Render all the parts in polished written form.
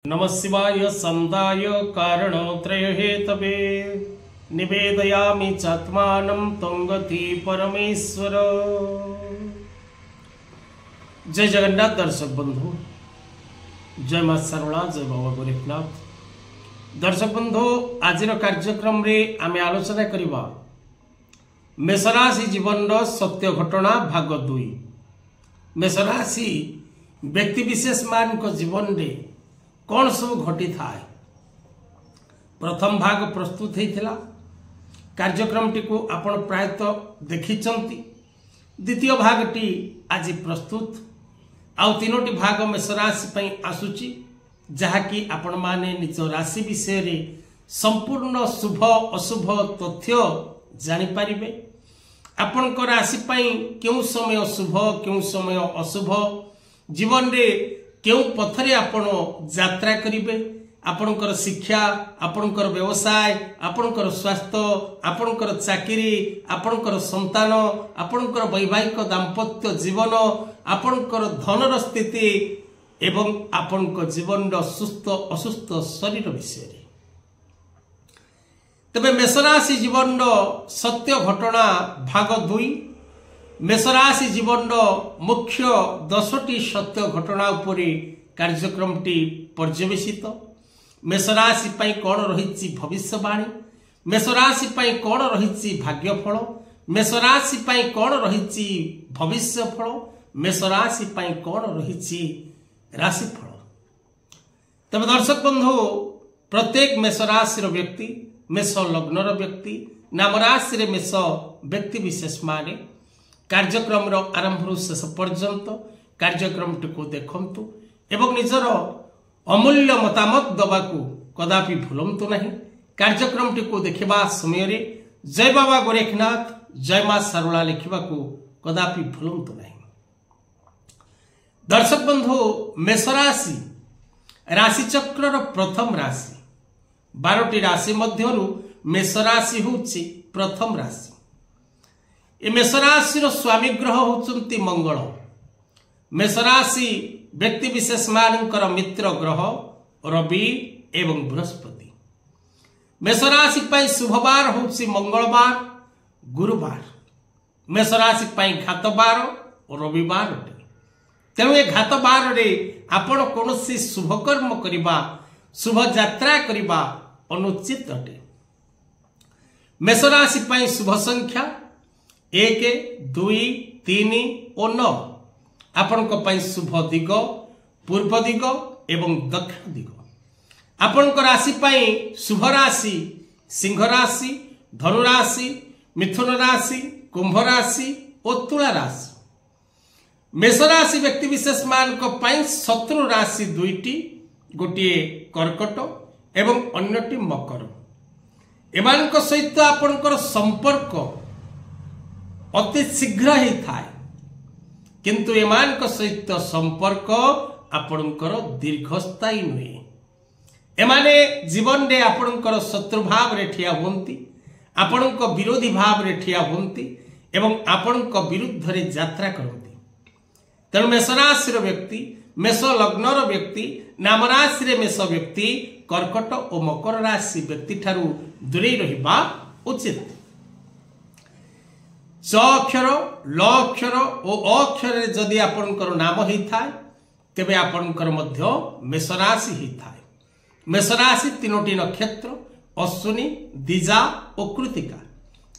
नमः शिवाय संदाय कारणत्रय हेतवे निवेदयामि चात्मानं त्वंगति परमेश्वर। जय जगन्नाथ दर्शक बंधु, जय मां सरला, जय बाबा गोरखनाथ। दर्शक बंधु, आज कार्यक्रम रे आमे आलोचना करिबा मेषराशि जीवन सत्य घटना भाग 2। मेषराशि व्यक्ति विशेष मान को जीवन रे कौन सब घटी थाए। प्रथम भाग प्रस्तुत होता कार्यक्रम टी को आपण प्रायतः देखिचंती। द्वितीय भाग टी आज प्रस्तुत आउ तीनोटी भाग मेषराशि पई आसुची, जहाँकि आपण माने निज राशि विषय रे संपूर्ण शुभ अशुभ तथ्य जानि पारिबे। आपण को राशि पई केउ समय शुभ केउ समय अशुभ, जीवन रे केउ पथरे आपण यात्रा करिवे, आपणकर शिक्षा, आपणकर व्यवसाय, आपणकर स्वास्थ्य, आपणकर चाकरी, आपणकर संतान, आपणकर वैवाहिक दाम्पत्य जीवन, आपणकर धनर स्थिति एवं आपणक जीवन सुस्थ असुस्थ शरीर विषय। तबे मेषराशि जीवन सत्य घटना भाग 2। मेषराशि जीवन मुख्य 10टी सत्य घटना उपरे कार्यक्रम टी पर्यवेसित। मेषराशि पई कौन रही भविष्यवाणी, मेषराशि पई कौन रही भाग्यफल, मेषराशि पई कौन रही भविष्यफल, मेषराशि पई कौन रही राशिफल। तब दर्शक बंधु, प्रत्येक मेषराशि व्यक्ति, मेष लग्नर व्यक्ति, नाम राशि मेष व्यक्ति विशेष माने कार्यक्रम आरंभ शेष पर्यंत कार्यक्रम को देखंतु एवं निजर अमूल्य मतामत दबाकू कदापि भूलंतु नहीं। कार्यक्रम को देखिबा समय रे जय बाबा गोरखनाथ, जय मां सरला लिखा कदापि भूलंतु नहीं। दर्शक बंधु, मेषराशि राशि चक्र प्रथम राशि। 12टी राशि मध्यरु मेषराशि होछि प्रथम राशि। ए मेषराशि स्वामी ग्रह होचंती मंगल। मेषराशि व्यक्ति विशेष मानकर मित्र ग्रह रवि एवं बृहस्पति। मेषराशि पई शुभवार होछि मंगलवार, गुरुवार। मेषराशि पई घातवार रविवार अटे। तेणु ए घातवार रे आपण कोनोसी शुभ कर्म करिबा, शुभ यात्रा करिबा अनुचित अटे। मेषराशि पई शुभ संख्या 1, 2, 3 और 9। आपण को पई शुभ दिग पूर्व दिग एवं दक्षिण दिग। आपण को राशि पई शुभ राशि सिंह राशि, धनु राशि, मिथुन राशि, कुंभ राशि और तुला राशि। मेष राशि व्यक्ति विशेष मान को पई शत्रु राशि 2टी, गोटे कर्कट एवं अन्यटी मकर। एमान को सहित आपणकर संपर्क अति शीघ्र ही थाए, किंतु एमान को सहित संपर्क आपणकर दीर्घस्थायी नुहे। एमाने जीवन रे आपणकर शत्रु भाव रे ठिया होंती, आपणक विरोधी भाव रे ठिया होंती एवं आपणक विरुद्ध रे यात्रा करती। तेणु मेषराशि व्यक्ति, मेष लग्नर व्यक्ति, नाम राशि मेष व्यक्ति कर्कट और मकर राशि व्यक्ति ठारू दूरे रहिबा उचित। च अक्षर, ल अक्षर और अक्षर जदि आपणकर नाम ही थाए तेबे आपणकर मध्य मेषराशि ही थाए। मेषराशि 3टी नक्षत्र अश्विनी, दिजा और कृतिका।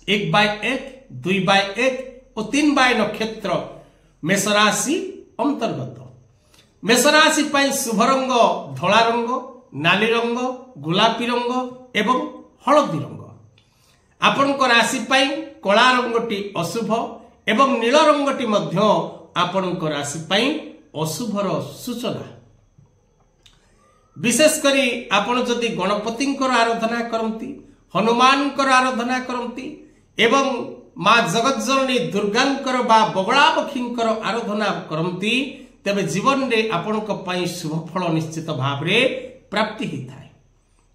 1/1, 2/1 और 3/1 नक्षत्र मेषराशि अंतर्गत। मेषराशि पई शुभ रंग धला रंग, नाली रंग, गुलापी रंग एवं हलदी रंग। आपणक राशि पई कला रंगटी अशुभ एवं नील रंगटी मध्य आपणक राशि पई अशुभर सूचना। विशेष करी आपण जदि गणपति आराधना करती, हनुमान आराधना करती एवं मां जगतजननी दुर्गांकर बा बगलामुखींकर आराधना करती, तेबे जीवन रे आपणक पई शुभ फल निश्चित भाव रे प्राप्ति ही थाए।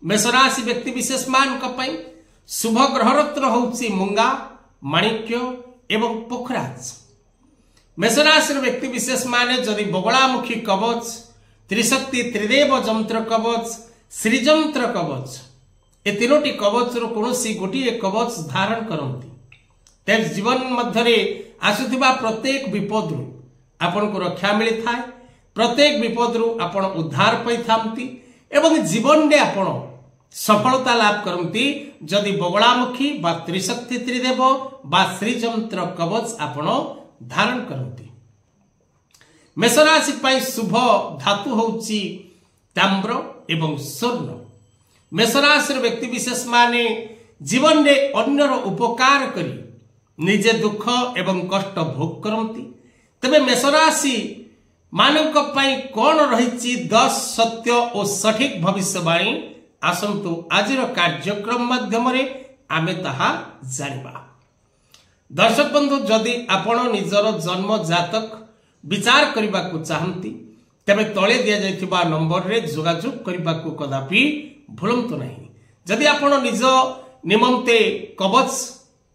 मेषराशि व्यक्ति विशेष मान पई शुभ ग्रह रत्न होछि मूंगा, माणिक्य एवं पोखराज। मेषराशि व्यक्ति विशेष माने जदि बगलामुखी कवच, त्रिशक्ति त्रिदेव जंत्र कवच श्रीजंत्र कवच ए तीनोटी कवच कौन गोटे कवच धारण करती तेज जीवन मध्य आसुथिबा प्रत्येक विपद रु आपन को रक्षा मिली थाए प्रत्येक विपद रु आपन उद्धार पाई थांती एवं जीवन रे आपन सफलता लाभ करती जदि बगलामुखी बा त्रिशक्ति त्रिदेव बा श्रीजंत्र कवच आपन धारण करती। मेष राशि पाई शुभ धातु होउची ताम्र एवं स्वर्ण। मेष राशि व्यक्ति विशेष माने जीवन रे अन्यर उपकार करी निजे दुख एवं कष्ट भोग करती। तबे मेष राशि मानक पाई कौन रही 10 सत्य और सठिक भविष्यवाणी आसंतु आजिर कार्यक्रम माध्यम आमे ताहा जानिबा। दर्शक बंधु जदि आपण निजर जन्म जातक विचार करने को चाहती तेरे तले दि जाइथिबा नंबर रे जोगाजोग करने को कदापि भूलंतु नहीं। जदि आपण निज निमंते कवच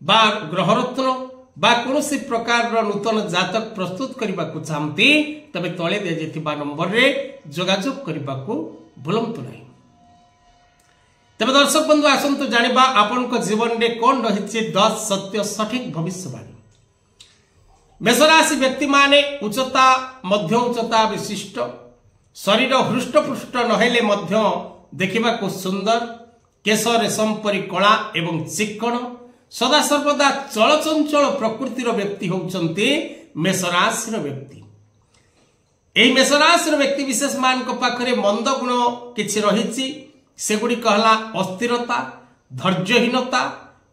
बा ग्रहरत्न बा कौन प्रकार नूतन जातक प्रस्तुत करने को चाहती तबे तले दि जाइथिबा नंबर रे जोगाजोग करने को भूलंतु नहीं। तबे दर्शक बंधु आसंतु जानिबा आपण को जीवन रे कौन रही 10 सत्य सठिक भविष्यवाणी। मेष राशि व्यक्ति माने उच्चता मध्य उच्चता विशिष्ट शरीर हृष्टपुष्ट नहेले मध्य देखिबा को सुंदर केश रेशम परी कला एवं चिक्कण सदा सर्वदा चलचंचल प्रकृतिर व्यक्ति होउचंती मेष राशि व्यक्ति। एही मेष राशि व्यक्ति विशेष मान को पाखरे मंद गुण किछि रहिछि सेगुड़ी कहला अस्थिरता धैर्यहीनता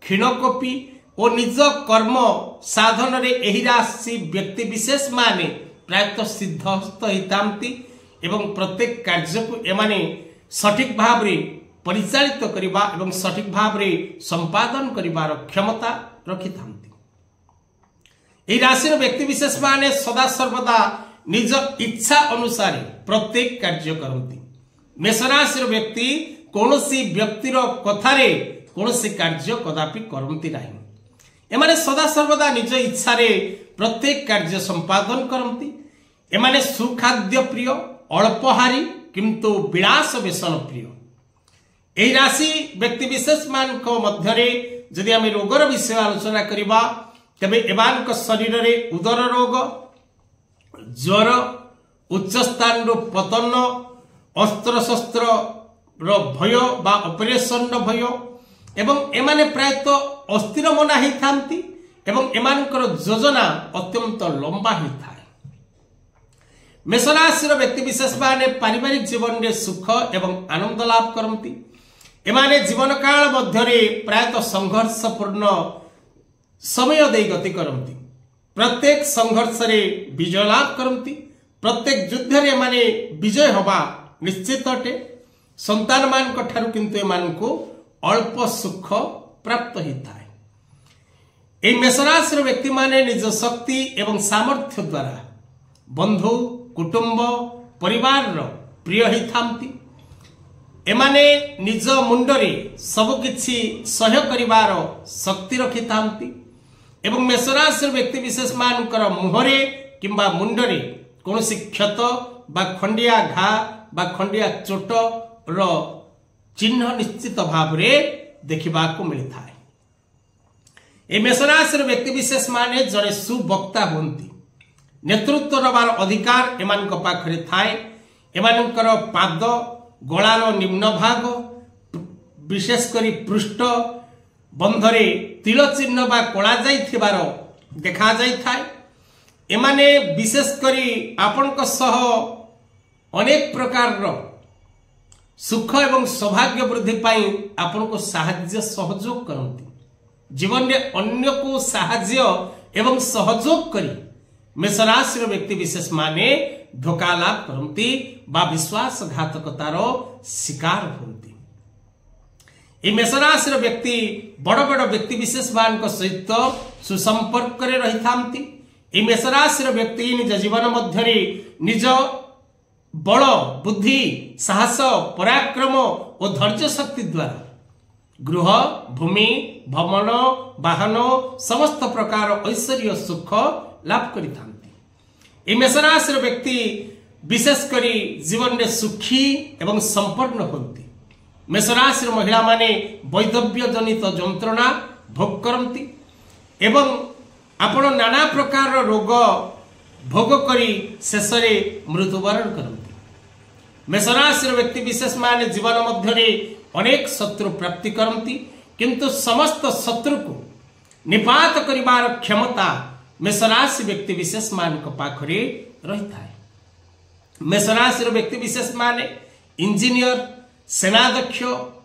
क्षीणकोपी और निज कर्म साधन रे एही राशि व्यक्ति विशेष माने प्रायतः सिद्धहस्त हितांती एवं प्रत्येक कार्य को एमाने सठिक भाव रे परिचालित करिबा एवं सठिक भाव रे संपादन करिबार क्षमता रखि थांती। एही राशि व्यक्ति विशेष माने सदा सर्वदा निज इच्छा अनुसार प्रत्येक कार्य करती। मेष राशि व्यक्ति कौनसी व्यक्तिर कथारे कौनसी कार्य कदापि करती नहीं। एमाने सदा सर्वदा निज इच्छा रे प्रत्येक कार्य संपादन करती। एमाने सुखाद्य प्रिय अल्पहारी किंतु विलास व्यसन प्रिय। एही राशि व्यक्ति विशेष मान को मध्यरे यदि आम रोगर विषय आलोचना करबा तबे एमानक शरीर रे उदर रोग ज्वर उच्च स्थान रो पतन अस्त्र शस्त्र रो भय बा ऑपरेशन रो भय एवं एमाने प्रायतः अस्थिर मना ही थांती एवं एमानकर योजना अत्यंत लंबा ही थाए। मेष राशि व्यक्ति विशेष माने पारिवारिक जीवन रे सुख एवं आनंद लाभ करती। एमाने जीवन काल मध्यरे प्रायतः संघर्षपूर्ण समय दे गति करती। प्रत्येक संघर्ष रे विजय लाभ करती। प्रत्येक युद्ध रे माने विजय हवा निश्चित अटे। संतान मान ठारू किंतु एमानकु अल्प सुख प्राप्त होता है। एही मेष राशि व्यक्ति माने निज शक्ति एवं सामर्थ्य द्वारा बंधु कुटुंब परिवार प्रिय ही थांती। एमाने निज मुंडरे सब किछि सह्य करिवार शक्ति रखि थांती एवं मेष राशि व्यक्ति विशेष मानकर मुहरे किंबा मुंडरे कौनसी क्षत बा खंडिया घा बा खंडिया चोट रो चिन्ह निश्चित भाव रे देखिबा को मिलता है। ए मेष राशि व्यक्ति विशेष माने जड़े सुवक्ता होती। नेतृत्व रबार अधिकार एमानक पाखरे थाए। एमानकर पाद गଳାର निम्न भाग विशेष करी पृष्ठ बंधरे तिल चिन्ह बा कला जाइथिबार देखा जाई थाए। एमाने विशेष करी आपनक सह अनेक प्रकार रो सुख एवं सौभाग्य वृद्धि पाई आपन को साहाय्य सहयोग करती। जीवन में अन्य को साहाय्य एवं सहयोग करी मेष राशि व्यक्ति विशेष माने धोखा लाभ करती बा विश्वासघातकतार शिकार होती। ये मेष राशि व्यक्ति बड़ बड़ व्यक्ति विशेष मान सहित सुसंपर्क रही थांती। ये मेष राशि व्यक्ति निज जीवन मध्य निज बल बुद्धि साहस पराक्रम और धैर्य शक्ति द्वारा गृह भूमि भवन वाहन समस्त प्रकार ऐश्वर्य सुख लाभ करी थांती। मेष राशि व्यक्ति विशेषकर जीवन में सुखी एवं संपन्न होती। मेष राशि महिला माने वैधव्य जनित जंत्रणा भोग करती एवं आपण नाना प्रकार रोग भोग करी शेष में मृत्युवरण करती। मेष राशि व्यक्ति विशेष माने जीवन मध्य अनेक शत्रु प्राप्ति करती किंतु समस्त शत्रु को निपात करिवार क्षमता मेष राशि व्यक्ति विशेष मान पाखरे रही थाए। मेष राशि व्यक्ति विशेष माने इंजीनियर, सेनाध्यक्ष,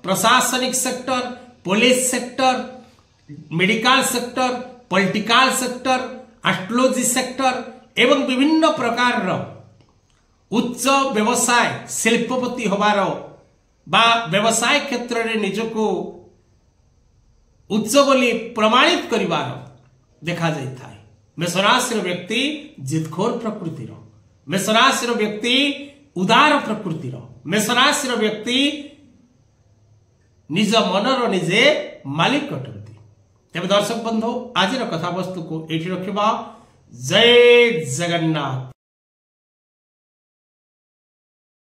प्रशासनिक sector, police sector, medical sector, political sector, astrology sector एवं विभिन्न प्रकार उच्च व्यवसाय शिल्पपति होबार बा व्यवसाय क्षेत्र में निजको उच्च बोली प्रमाणित करिवार देखा जाई थाए। मेष राशि व्यक्ति जिदखोर प्रकृतिर, मेष राशि व्यक्ति उदार प्रकृतिर, मेष राशि व्यक्ति निज मनर निजे मालिक अटंती। तेज दर्शक बंधु आज कथावस्तु को ये रखा। जय जगन्नाथ।